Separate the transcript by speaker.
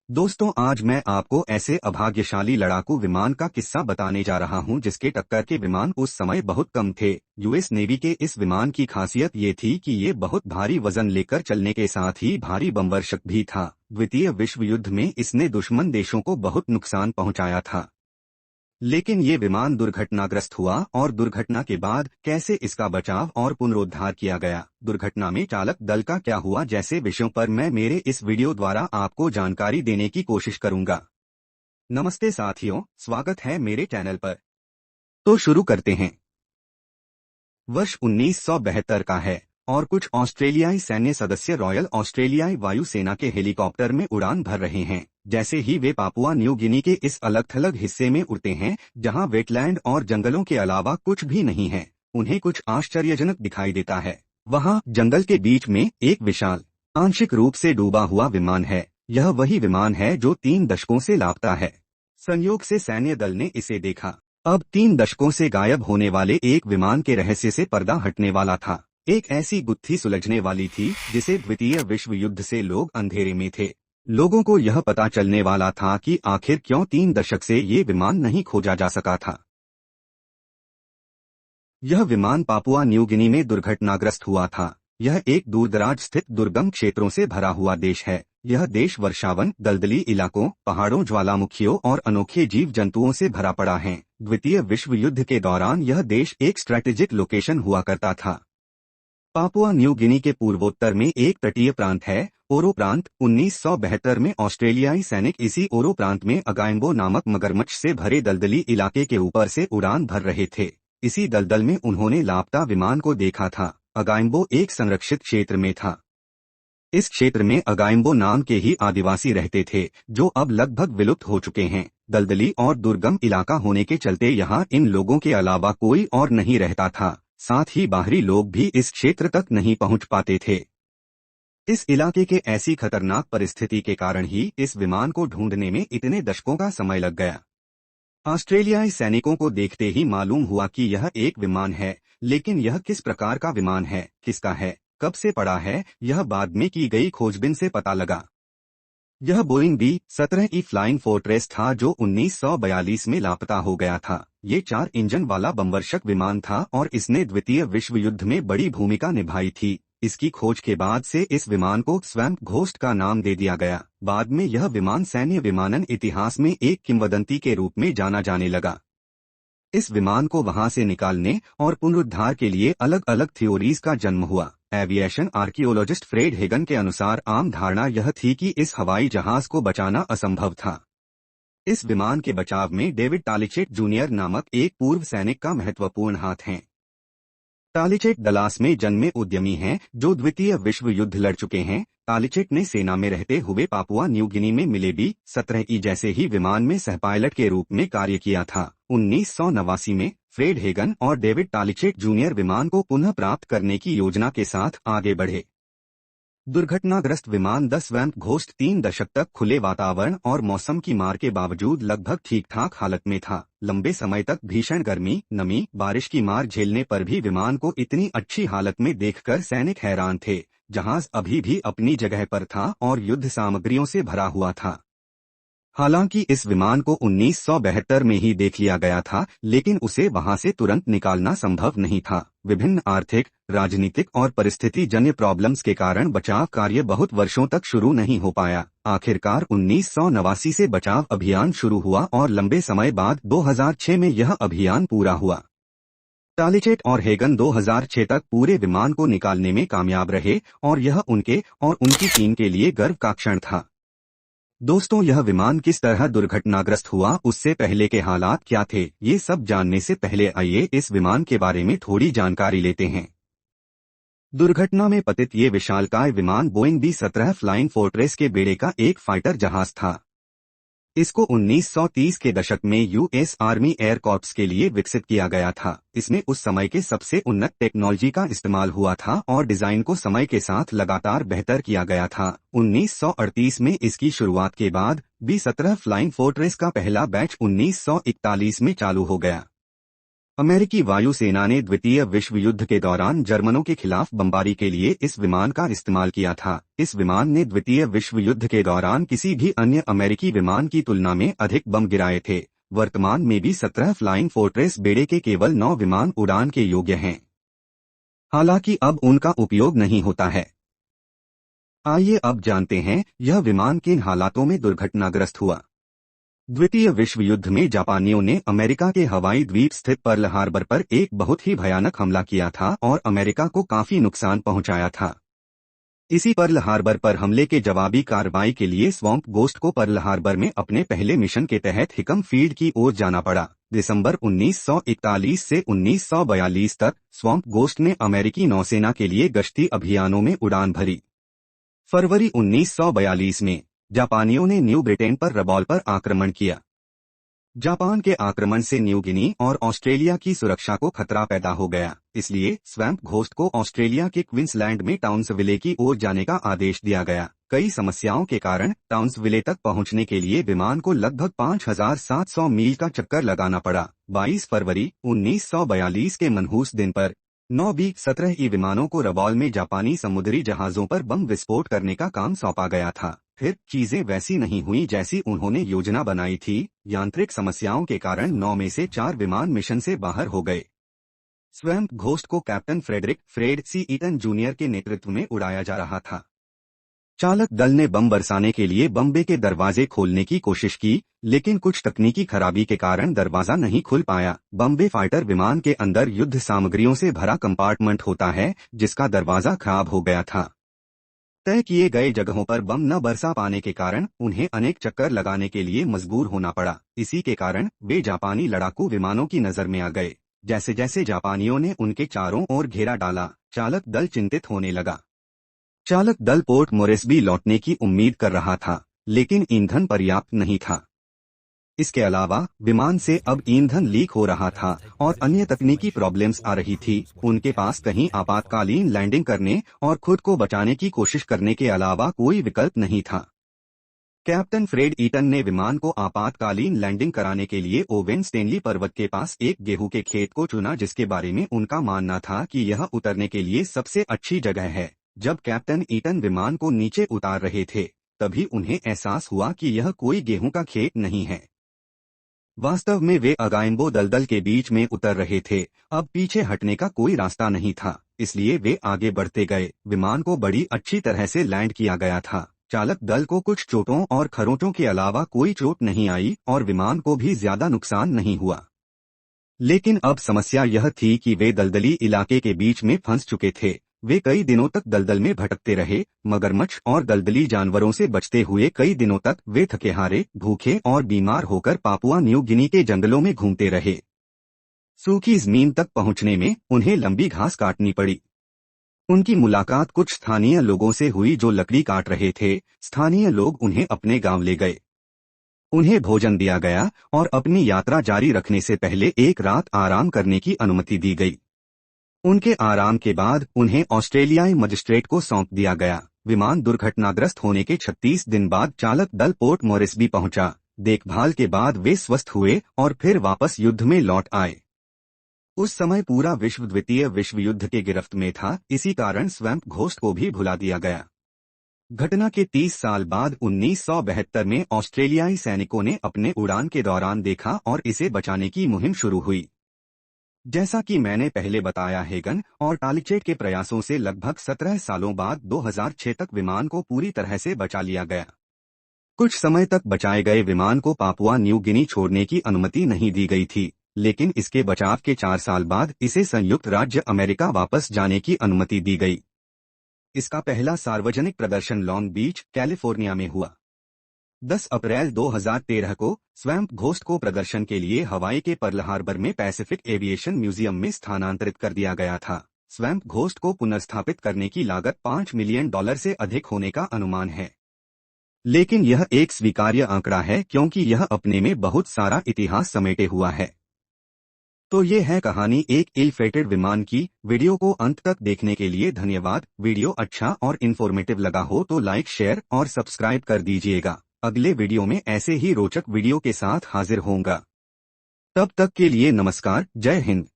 Speaker 1: दोस्तों, आज मैं आपको ऐसे अभाग्यशाली लड़ाकू विमान का किस्सा बताने जा रहा हूं जिसके टक्कर के विमान उस समय बहुत कम थे। यूएस नेवी के इस विमान की खासियत ये थी कि ये बहुत भारी वजन लेकर चलने के साथ ही भारी बमवर्षक भी था। द्वितीय विश्व युद्ध में इसने दुश्मन देशों को बहुत नुकसान पहुंचाया था। लेकिन ये विमान दुर्घटनाग्रस्त हुआ और दुर्घटना के बाद कैसे इसका बचाव और पुनरुद्धार किया गया, दुर्घटना में चालक दल का क्या हुआ, जैसे विषयों पर मैं मेरे इस वीडियो द्वारा आपको जानकारी देने की कोशिश करूंगा। नमस्ते साथियों, स्वागत है मेरे चैनल पर। तो शुरू करते हैं। वर्ष 1972 का है और कुछ ऑस्ट्रेलियाई सैन्य सदस्य रॉयल ऑस्ट्रेलियाई वायुसेना के हेलीकॉप्टर में उड़ान भर रहे हैं। जैसे ही वे पापुआ न्यू गिनी के इस अलग थलग हिस्से में उड़ते हैं जहां वेटलैंड और जंगलों के अलावा कुछ भी नहीं है, उन्हें कुछ आश्चर्यजनक दिखाई देता है। वहां जंगल के बीच में एक विशाल, आंशिक रूप से डूबा हुआ विमान है। यह वही विमान है जो 3 दशकों से लापता है। संयोग से सैन्य दल ने इसे देखा। अब 3 दशकों से गायब होने वाले एक विमान के रहस्य से पर्दा हटने वाला था। एक ऐसी गुत्थी सुलझने वाली थी जिसे द्वितीय विश्व युद्ध से लोग अंधेरे में थे। लोगों को यह पता चलने वाला था कि आखिर क्यों 3 दशक से ये विमान नहीं खोजा जा सका था। यह विमान पापुआ न्यू गिनी में दुर्घटनाग्रस्त हुआ था। यह एक दूरदराज स्थित दुर्गम क्षेत्रों से भरा हुआ देश है। यह देश वर्षावन, दलदली इलाकों, पहाड़ों, ज्वालामुखियों और अनोखे जीव जंतुओं से भरा पड़ा है। द्वितीय विश्व युद्ध के दौरान यह देश एक स्ट्रैटेजिक लोकेशन हुआ करता था। पापुआ न्यू गिनी के पूर्वोत्तर में एक तटीय प्रांत है, ओरो प्रांत। 1972 में ऑस्ट्रेलियाई सैनिक इसी ओरो प्रांत में अगाइम्बो नामक मगरमच्छ से भरे दलदली इलाके के ऊपर से उड़ान भर रहे थे। इसी दलदल में उन्होंने लापता विमान को देखा था। अगाइम्बो एक संरक्षित क्षेत्र में था। इस क्षेत्र में अगाइम्बो नाम के ही आदिवासी रहते थे, जो अब लगभग विलुप्त हो चुके हैं। दलदली और दुर्गम इलाका होने के चलते यहाँ इन लोगों के अलावा कोई और नहीं रहता था। साथ ही बाहरी लोग भी इस क्षेत्र तक नहीं पहुंच पाते थे। इस इलाके के ऐसी खतरनाक परिस्थिति के कारण ही इस विमान को ढूंढने में इतने दशकों का समय लग गया। ऑस्ट्रेलियाई सैनिकों को देखते ही मालूम हुआ कि यह एक विमान है, लेकिन यह किस प्रकार का विमान है, किसका है, कब से पड़ा है, यह बाद में की गई खोजबीन से पता लगा। यह बोइंग B-17 फ्लाइंग फोर्ट्रेस था जो 1942 में लापता हो गया था। ये 4 इंजन वाला बमवर्षक विमान था और इसने द्वितीय विश्व युद्ध में बड़ी भूमिका निभाई थी। इसकी खोज के बाद से इस विमान को स्वैम्प घोस्ट का नाम दे दिया गया। बाद में यह विमान सैन्य विमानन इतिहास में एक किंवदंती के रूप में जाना जाने लगा। इस विमान को वहां से निकालने और पुनरुद्धार के लिए अलग अलग थ्योरीज का जन्म हुआ। एविएशन आर्कियोलॉजिस्ट फ्रेड हेगन के अनुसार आम धारणा यह थी कि इस हवाई जहाज को बचाना असंभव था। इस विमान के बचाव में डेविड टालिचेट जूनियर नामक एक पूर्व सैनिक का महत्वपूर्ण हाथ है। टालिचेट डलास में जन्मे उद्यमी हैं जो द्वितीय विश्व युद्ध लड़ चुके हैं। टालिचेट ने सेना में रहते हुए पापुआ न्यू गिनी में मिले B-17 जैसे ही विमान में सहपायलट के रूप में कार्य किया था। 1989 में फ्रेड हेगन और डेविड टालिचेट जूनियर विमान को पुनः प्राप्त करने की योजना के साथ आगे बढ़े। दुर्घटनाग्रस्त विमान 10 स्वैम्प घोस्ट 3 दशक तक खुले वातावरण और मौसम की मार के बावजूद लगभग ठीक-ठाक हालत में था। लंबे समय तक भीषण गर्मी, नमी, बारिश की मार झेलने पर भी विमान को इतनी अच्छी हालत में देखकर सैनिक हैरान थे। जहाज अभी भी अपनी जगह पर था और युद्ध सामग्रियों से भरा हुआ था। हालांकि इस विमान को 1972 में ही देख लिया गया था, लेकिन उसे वहां से तुरंत निकालना संभव नहीं था। विभिन्न आर्थिक, राजनीतिक और परिस्थिति जन्य प्रॉब्लम्स के कारण बचाव कार्य बहुत वर्षों तक शुरू नहीं हो पाया। आखिरकार 1989 से बचाव अभियान शुरू हुआ और लंबे समय बाद 2006 में यह अभियान पूरा हुआ। टालिचेट और हेगन 2006 तक पूरे विमान को निकालने में कामयाब रहे और यह उनके और उनकी टीम के लिए गर्व का क्षण था। दोस्तों, यह विमान किस तरह दुर्घटनाग्रस्त हुआ, उससे पहले के हालात क्या थे, ये सब जानने से पहले आइए इस विमान के बारे में थोड़ी जानकारी लेते हैं। दुर्घटना में पतित ये विशालकाय विमान बोइंग B-17 फ्लाइंग फोर्ट्रेस के बेड़े का एक फाइटर जहाज था। इसको 1930 के दशक में यूएस आर्मी एयर कॉर्प्स के लिए विकसित किया गया था। इसमें उस समय के सबसे उन्नत टेक्नोलॉजी का इस्तेमाल हुआ था और डिजाइन को समय के साथ लगातार बेहतर किया गया था। 1938 में इसकी शुरुआत के बाद B-17 फ्लाइंग फोर्ट्रेस का पहला बैच 1941 में चालू हो गया। अमेरिकी वायुसेना ने द्वितीय विश्व युद्ध के दौरान जर्मनों के खिलाफ बमबारी के लिए इस विमान का इस्तेमाल किया था। इस विमान ने द्वितीय विश्व युद्ध के दौरान किसी भी अन्य अमेरिकी विमान की तुलना में अधिक बम गिराए थे। वर्तमान में भी 17 फ्लाइंग फोर्ट्रेस बेड़े के केवल 9 विमान उड़ान के योग्य हैं। हालांकि अब उनका उपयोग नहीं होता है। आइए अब जानते हैं यह विमान किन हालातों में दुर्घटनाग्रस्त हुआ। द्वितीय विश्व युद्ध में जापानियों ने अमेरिका के हवाई द्वीप स्थित पर्ल हार्बर पर एक बहुत ही भयानक हमला किया था और अमेरिका को काफी नुकसान पहुंचाया था। इसी पर्ल हार्बर पर हमले के जवाबी कार्रवाई के लिए स्वैम्प घोस्ट को पर्ल हार्बर में अपने पहले मिशन के तहत हिकम फील्ड की ओर जाना पड़ा। दिसंबर 1941 से 1942 तक स्वैम्प घोस्ट ने अमेरिकी नौसेना के लिए गश्ती अभियानों में उड़ान भरी। फरवरी 1942 में जापानियों ने न्यू ब्रिटेन पर रबॉल पर आक्रमण किया। जापान के आक्रमण से न्यू गिनी और ऑस्ट्रेलिया की सुरक्षा को खतरा पैदा हो गया, इसलिए स्वैम्प घोस्ट को ऑस्ट्रेलिया के क्वींसलैंड में टाउन्सविले की ओर जाने का आदेश दिया गया। कई समस्याओं के कारण टाउन्सविले तक पहुंचने के लिए विमान को लगभग 5700 मील का चक्कर लगाना पड़ा। 22 फरवरी 1942 के मनहूस दिन पर 9 B-17 ई विमानों को रबॉल में जापानी समुद्री जहाजों पर बम विस्फोट करने का काम सौंपा गया था। फिर चीजें वैसी नहीं हुई जैसी उन्होंने योजना बनाई थी। यांत्रिक समस्याओं के कारण 9 में से 4 विमान मिशन से बाहर हो गए। स्वैम्प घोस्ट को कैप्टन फ्रेडरिक फ्रेड सी ईटन जूनियर के नेतृत्व में उड़ाया जा रहा था। चालक दल ने बम बरसाने के लिए बम्बे के दरवाजे खोलने की कोशिश की, लेकिन कुछ तकनीकी खराबी के कारण दरवाजा नहीं खुल पाया। बम्बे फाइटर विमान के अंदर युद्ध सामग्रियों से भरा कंपार्टमेंट होता है, जिसका दरवाजा खराब हो गया था। तय किए गए जगहों पर बम न बरसा पाने के कारण उन्हें अनेक चक्कर लगाने के लिए मजबूर होना पड़ा। इसी के कारण वे जापानी लड़ाकू विमानों की नजर में आ गए। जैसे जैसे जापानियों ने उनके चारों ओर घेरा डाला, चालक दल चिंतित होने लगा। चालक दल पोर्ट मोरेस्बी लौटने की उम्मीद कर रहा था, लेकिन ईंधन पर्याप्त नहीं था। इसके अलावा विमान से अब ईंधन लीक हो रहा था और अन्य तकनीकी प्रॉब्लम्स आ रही थी। उनके पास कहीं आपातकालीन लैंडिंग करने और खुद को बचाने की कोशिश करने के अलावा कोई विकल्प नहीं था। कैप्टन फ्रेड ईटन ने विमान को आपातकालीन लैंडिंग कराने के लिए ओवेन स्टेनली पर्वत के पास एक गेहूं के खेत को चुना, जिसके बारे में उनका मानना था कि यह उतरने के लिए सबसे अच्छी जगह है। जब कैप्टन ईटन विमान को नीचे उतार रहे थे, तभी उन्हें एहसास हुआ कि यह कोई गेहूं का खेत नहीं है। वास्तव में वे अगाइम्बो दलदल के बीच में उतर रहे थे। अब पीछे हटने का कोई रास्ता नहीं था, इसलिए वे आगे बढ़ते गए। विमान को बड़ी अच्छी तरह से लैंड किया गया था। चालक दल को कुछ चोटों और खरोंचों के अलावा कोई चोट नहीं आई और विमान को भी ज्यादा नुकसान नहीं हुआ। लेकिन अब समस्या यह थी कि वे दलदली इलाके के बीच में फंस चुके थे। वे कई दिनों तक दलदल में भटकते रहे। मगरमच्छ और दलदली जानवरों से बचते हुए कई दिनों तक वे थकेहारे, भूखे और बीमार होकर पापुआ न्यू गिनी के जंगलों में घूमते रहे। सूखी जमीन तक पहुंचने में उन्हें लंबी घास काटनी पड़ी। उनकी मुलाकात कुछ स्थानीय लोगों से हुई जो लकड़ी काट रहे थे। स्थानीय लोग उन्हें अपने गांव ले गए। उन्हें भोजन दिया गया और अपनी यात्रा जारी रखने से पहले एक रात आराम करने की अनुमति दी गई। उनके आराम के बाद उन्हें ऑस्ट्रेलियाई मजिस्ट्रेट को सौंप दिया गया। विमान दुर्घटनाग्रस्त होने के 36 दिन बाद चालक दल पोर्ट मोरेस्बी पहुंचा। देखभाल के बाद वे स्वस्थ हुए और फिर वापस युद्ध में लौट आए। उस समय पूरा विश्व द्वितीय विश्व युद्ध के गिरफ्त में था, इसी कारण स्वैम्प घोस्ट को भी भुला दिया गया। घटना के 30 साल बाद 1972 में ऑस्ट्रेलियाई सैनिकों ने अपने उड़ान के दौरान देखा और इसे बचाने की मुहिम शुरू हुई। जैसा कि मैंने पहले बताया, हेगन और टालिचेट के प्रयासों से लगभग 17 सालों बाद 2006 तक विमान को पूरी तरह से बचा लिया गया। कुछ समय तक बचाए गए विमान को पापुआ न्यू गिनी छोड़ने की अनुमति नहीं दी गई थी, लेकिन इसके बचाव के 4 साल बाद इसे संयुक्त राज्य अमेरिका वापस जाने की अनुमति दी गई। इसका पहला सार्वजनिक प्रदर्शन लॉन्ग बीच, कैलिफोर्निया में हुआ। 10 अप्रैल 2013 को स्वैम्प घोस्ट को प्रदर्शन के लिए हवाई के पर्ल हार्बर में पैसिफिक एविएशन म्यूजियम में स्थानांतरित कर दिया गया था। स्वैम्प घोस्ट को पुनर्स्थापित करने की लागत $5 मिलियन से अधिक होने का अनुमान है, लेकिन यह एक स्वीकार्य आंकड़ा है क्योंकि यह अपने में बहुत सारा इतिहास समेटे हुआ है। तो ये है कहानी एक इल-फेटेड विमान की। वीडियो को अंत तक देखने के लिए धन्यवाद। वीडियो अच्छा और इन्फॉर्मेटिव लगा हो तो लाइक, शेयर और सब्सक्राइब कर दीजिएगा। अगले वीडियो में ऐसे ही रोचक वीडियो के साथ हाजिर होऊंगा। तब तक के लिए नमस्कार, जय हिंद।